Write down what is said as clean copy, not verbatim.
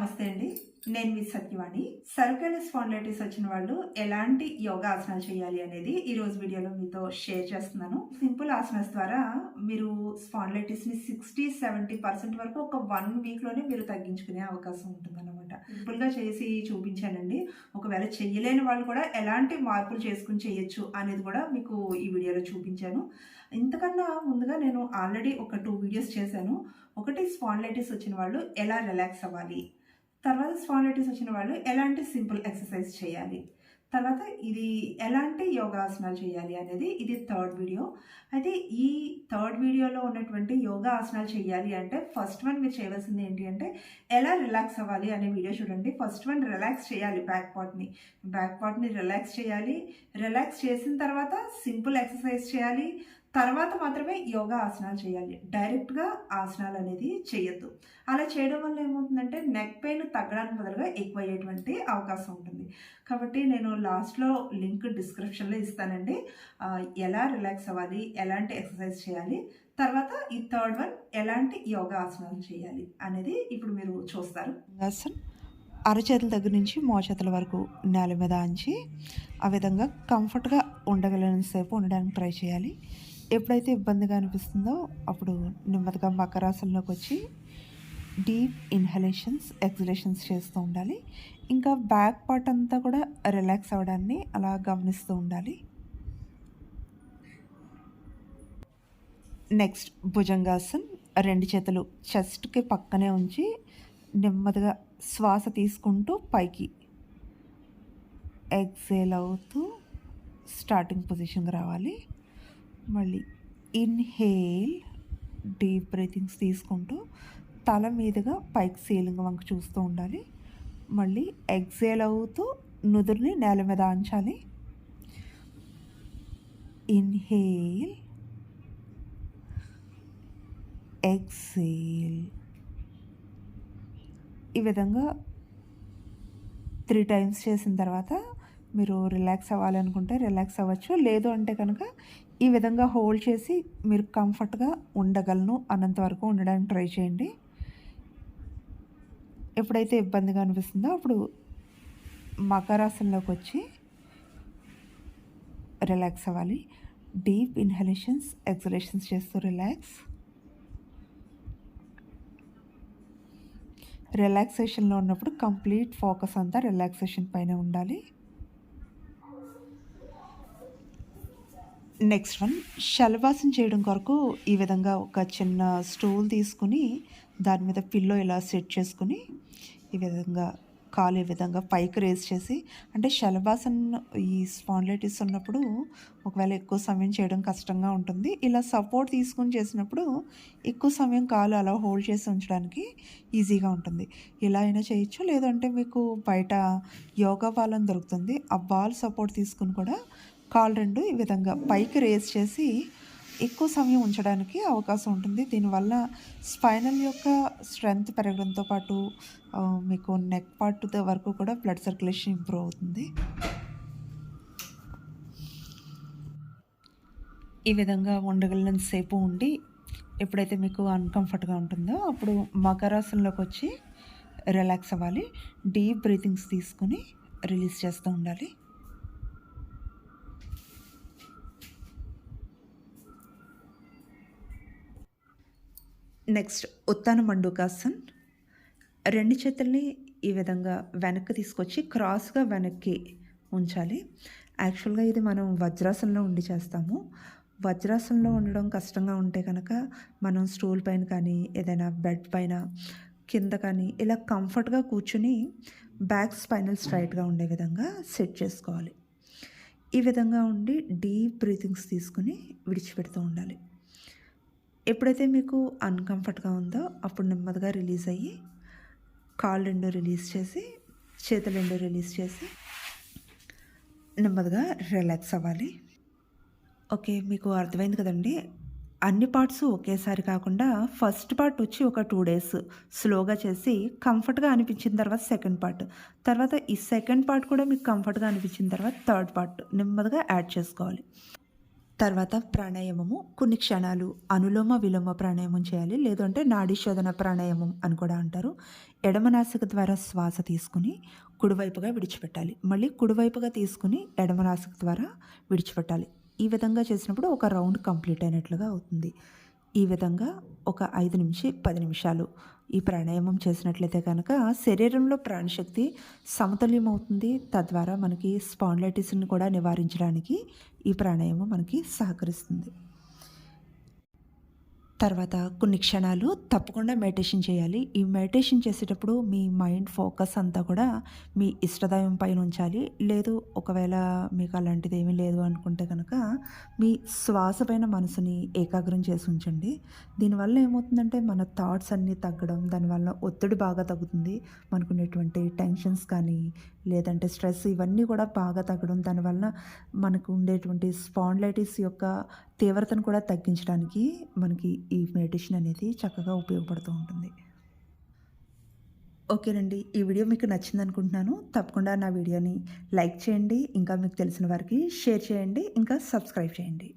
నమస్తే అండి. నేను మీ సత్యవాణి. సర్వికల్ స్పాండిలైటిస్ వచ్చిన వాళ్ళు ఎలాంటి యోగా ఆసనాలు చేయాలి అనేది ఈరోజు వీడియోలో మీతో షేర్ చేస్తున్నాను. సింపుల్ ఆసనాస్ ద్వారా మీరు స్పాండిలైటిస్ని 60-70% వరకు ఒక 1 వీక్లోనే మీరు తగ్గించుకునే అవకాశం ఉంటుందన్నమాట. సింపుల్గా చేసి చూపించానండి. ఒకవేళ చెయ్యలేని వాళ్ళు కూడా ఎలాంటి మార్పులు చేసుకుని చేయొచ్చు అనేది కూడా మీకు ఈ వీడియోలో చూపించాను. ఇంతకన్నా ముందుగా నేను ఆల్రెడీ ఒక 2 వీడియోస్ చేశాను. ఒకటి స్పాండిలైటిస్ వచ్చిన వాళ్ళు ఎలా రిలాక్స్ అవ్వాలి, తర్వాత స్పాండిలైటిస్ వచ్చిన వాళ్ళు ఎలాంటి సింపుల్ ఎక్సర్సైజ్ చేయాలి, తర్వాత ఇది ఎలాంటి యోగాసనాలు చేయాలి అనేది ఇది థర్డ్ వీడియో. అయితే ఈ థర్డ్ వీడియోలో ఉన్నటువంటి యోగా ఆసనాలు చేయాలి అంటే ఫస్ట్ వన్ మీరు చేయవలసింది ఏంటి అంటే ఎలా రిలాక్స్ అవ్వాలి అనే వీడియో చూడండి. ఫస్ట్ వన్ రిలాక్స్ చేయాలి, బ్యాక్ పార్ట్ని రిలాక్స్ చేయాలి. రిలాక్స్ చేసిన తర్వాత సింపుల్ ఎక్సర్సైజ్ చేయాలి. తర్వాత మాత్రమే యోగా ఆసనాలు చేయాలి. డైరెక్ట్గా ఆసనాలు అనేది చేయొద్దు. అలా చేయడం వల్ల ఏమవుతుందంటే నెక్ పెయిన్ తగ్గడానికి బదులుగా ఎక్కువ అయ్యేటువంటి అవకాశం ఉంటుంది. కాబట్టి నేను లాస్ట్లో లింక్ డిస్క్రిప్షన్లో ఇస్తానండి. ఎలా రిలాక్స్ అవ్వాలి, ఎలాంటి ఎక్సర్సైజ్ చేయాలి, తర్వాత ఈ థర్డ్ వన్ ఎలాంటి యోగా ఆసనాలు చేయాలి అనేది ఇప్పుడు మీరు చూస్తారు. అరచేతుల దగ్గర నుంచి మోచేతుల వరకు నేల మీద ఆంచి ఆ విధంగా కంఫర్ట్గా ఉండగలిగినంతసేపు ఉండడానికి ట్రై చేయాలి. ఎప్పుడైతే ఇబ్బందిగా అనిపిస్తుందో అప్పుడు నెమ్మదిగా మకరాసనంలోకి వచ్చి డీప్ ఇన్హలేషన్స్, ఎక్సలేషన్స్ చేస్తూ ఉండాలి. ఇంకా బ్యాక్ పార్ట్ అంతా కూడా రిలాక్స్ అవ్వడాన్ని అలా గమనిస్తూ ఉండాలి. నెక్స్ట్ భుజంగాసన్. 2 చేతులు చెస్ట్కి పక్కనే ఉంచి నెమ్మదిగా శ్వాస తీసుకుంటూ పైకి ఎక్సేల్ అవుతూ స్టార్టింగ్ పొజిషన్కి రావాలి. మళ్ళీ ఇన్హేల్, డీప్ బ్రీతింగ్స్ తీసుకుంటూ తల మీదుగా పైకి సీలింగ్ వంక చూస్తూ ఉండాలి. మళ్ళీ ఎక్సేల్ అవుతూ నుదురుని నేల మీద ఆంచాలి. Inhale, exhale. ఈ విధంగా 3 టైమ్స్ చేసిన తర్వాత మీరు రిలాక్స్ అవ్వాలనుకుంటే రిలాక్స్ అవ్వచ్చు. లేదు అంటే కనుక ఈ విధంగా హోల్డ్ చేసి మీరు కంఫర్ట్గా ఉండగలను అన్నంత వరకు ఉండడానికి ట్రై చేయండి. ఎప్పుడైతే ఇబ్బందిగా అనిపిస్తుందో అప్పుడు మకరాసనంలోకి వచ్చి రిలాక్స్ అవ్వాలి. డీప్ ఇన్హలేషన్స్, ఎక్సలేషన్స్ చేస్తూ రిలాక్సేషన్లో ఉన్నప్పుడు కంప్లీట్ ఫోకస్ అంతా రిలాక్సేషన్ పైన ఉండాలి. నెక్స్ట్ వన్ శలవాసన చేయడం కొరకు ఈ విధంగా ఒక చిన్న స్టూల్ తీసుకుని దాని మీద పిల్లో ఇలా సెట్ చేసుకుని ఈ విధంగా కాలు ఈ విధంగా పైకి రేస్ చేసి, అంటే శలవాసన ఈ స్పాండిలైటిస్ ఉన్నప్పుడు ఒకవేళ ఎక్కువ సమయం చేయడం కష్టంగా ఉంటుంది. ఇలా సపోర్ట్ తీసుకుని చేసినప్పుడు ఎక్కువ సమయం కాలు అలా హోల్డ్ చేసి ఉంచడానికి ఈజీగా ఉంటుంది. ఇలా అయినా చేయొచ్చు. లేదంటే మీకు బయట యోగా బాల్ అని దొరుకుతుంది. ఆ బాల్ సపోర్ట్ తీసుకుని కూడా కాలు 2 ఈ విధంగా పైకి రేస్ చేసి ఎక్కువ సమయం ఉంచడానికి అవకాశం ఉంటుంది. దీనివల్ల స్పైనల్ యొక్క స్ట్రెంగ్త్ పెరగడంతో పాటు మీకు నెక్ పార్ట్ వరకు కూడా బ్లడ్ సర్క్యులేషన్ ఇంప్రూవ్ అవుతుంది. ఈ విధంగా ఉండగలిగినంతసేపు ఉండి ఎప్పుడైతే మీకు అన్కంఫర్ట్గా ఉంటుందో అప్పుడు మకరాసనంలోకి వచ్చి రిలాక్స్ అవ్వాలి. డీప్ బ్రీతింగ్స్ తీసుకుని రిలీజ్ చేస్తూ ఉండాలి. నెక్స్ట్ ఉత్తాన మండూకాసన్. 2 చేతుల్ని ఈ విధంగా వెనక్కి తీసుకొచ్చి క్రాస్గా వెనక్కి ఉంచాలి. యాక్చువల్గా ఇది మనం వజ్రాసనంలో ఉండి చేస్తాము. వజ్రాసనంలో ఉండడం కష్టంగా ఉంటే కనుక మనం స్టూల్ పైన కానీ ఏదైనా బెడ్ పైన కింద కానీ ఇలా కంఫర్ట్గా కూర్చుని బ్యాక్ స్పైనల్ స్ట్రైట్గా ఉండే విధంగా సెట్ చేసుకోవాలి. ఈ విధంగా ఉండి డీప్ బ్రీతింగ్స్ తీసుకుని విడిచిపెడుతూ ఉండాలి. ఎప్పుడైతే మీకు అన్కంఫర్ట్గా ఉందో అప్పుడు నెమ్మదిగా రిలీజ్ అయ్యి కాళ్ళు 2 రిలీజ్ చేసి చేతులు 2 రిలీజ్ చేసి నెమ్మదిగా రిలాక్స్ అవ్వాలి. ఓకే, మీకు అర్థమైంది కదండి. అన్ని పార్ట్స్ ఒకేసారి కాకుండా ఫస్ట్ పార్ట్ వచ్చి ఒక 2 డేస్ స్లోగా చేసి కంఫర్ట్గా అనిపించిన తర్వాత సెకండ్ పార్ట్, తర్వాత ఈ సెకండ్ పార్ట్ కూడా మీకు కంఫర్ట్గా అనిపించిన తర్వాత థర్డ్ పార్ట్ నెమ్మదిగా యాడ్ చేసుకోవాలి. తర్వాత ప్రాణాయామము కొన్ని క్షణాలు అనులోమ విలోమ ప్రాణాయామం చేయాలి. లేదు అంటే నాడీ శోధన ప్రాణాయామం అని కూడా అంటారు. ఎడమ నాసిక ద్వారా శ్వాస తీసుకుని కుడివైపుగా విడిచిపెట్టాలి. మళ్ళీ కుడివైపుగా తీసుకుని ఎడమ నాసిక ద్వారా విడిచిపెట్టాలి. ఈ విధంగా చేసినప్పుడు ఒక రౌండ్ కంప్లీట్ అయినట్లుగా అవుతుంది. ఈ విధంగా ఒక 5 నుంచి 10 నిమిషాలు ఈ ప్రాణాయామం చేసినట్లయితే కనుక శరీరంలో ప్రాణశక్తి సమతుల్యం అవుతుంది. తద్వారా మనకి స్పాండిలైటిస్ని కూడా నివారించడానికి ఈ ప్రాణాయామం మనకి సహకరిస్తుంది. తర్వాత కొన్ని క్షణాలు తప్పకుండా మెడిటేషన్ చేయాలి. ఈ మెడిటేషన్ చేసేటప్పుడు మీ మైండ్ ఫోకస్ అంతా కూడా మీ ఇష్టదైవం పైన ఉంచాలి. లేదు ఒకవేళ మీకు అలాంటిది ఏమీ లేదు అనుకుంటే కనుక మీ శ్వాస పైన మనసుని ఏకాగ్రం చేసి ఉంచండి. దీనివల్ల ఏమవుతుందంటే మన థాట్స్ అన్నీ తగ్గడం, దానివల్ల ఒత్తిడి బాగా తగ్గుతుంది. మనకున్నటువంటి టెన్షన్స్ కానీ లేదంటే స్ట్రెస్ ఇవన్నీ కూడా బాగా తగ్గడం, దానివల్ల మనకు ఉండేటువంటి స్పాండిలైటిస్ యొక్క తీవ్రతను కూడా తగ్గించడానికి మనకి ఈ మెడిటేషన్ అనేది చక్కగా ఉపయోగపడుతూ ఉంటుంది. ఓకేనండి. ఈ వీడియో మీకు నచ్చిందనుకుంటున్నాను. తప్పకుండా నా వీడియోని లైక్ చేయండి. ఇంకా మీకు తెలిసిన వారికి షేర్ చేయండి. ఇంకా సబ్స్క్రైబ్ చేయండి.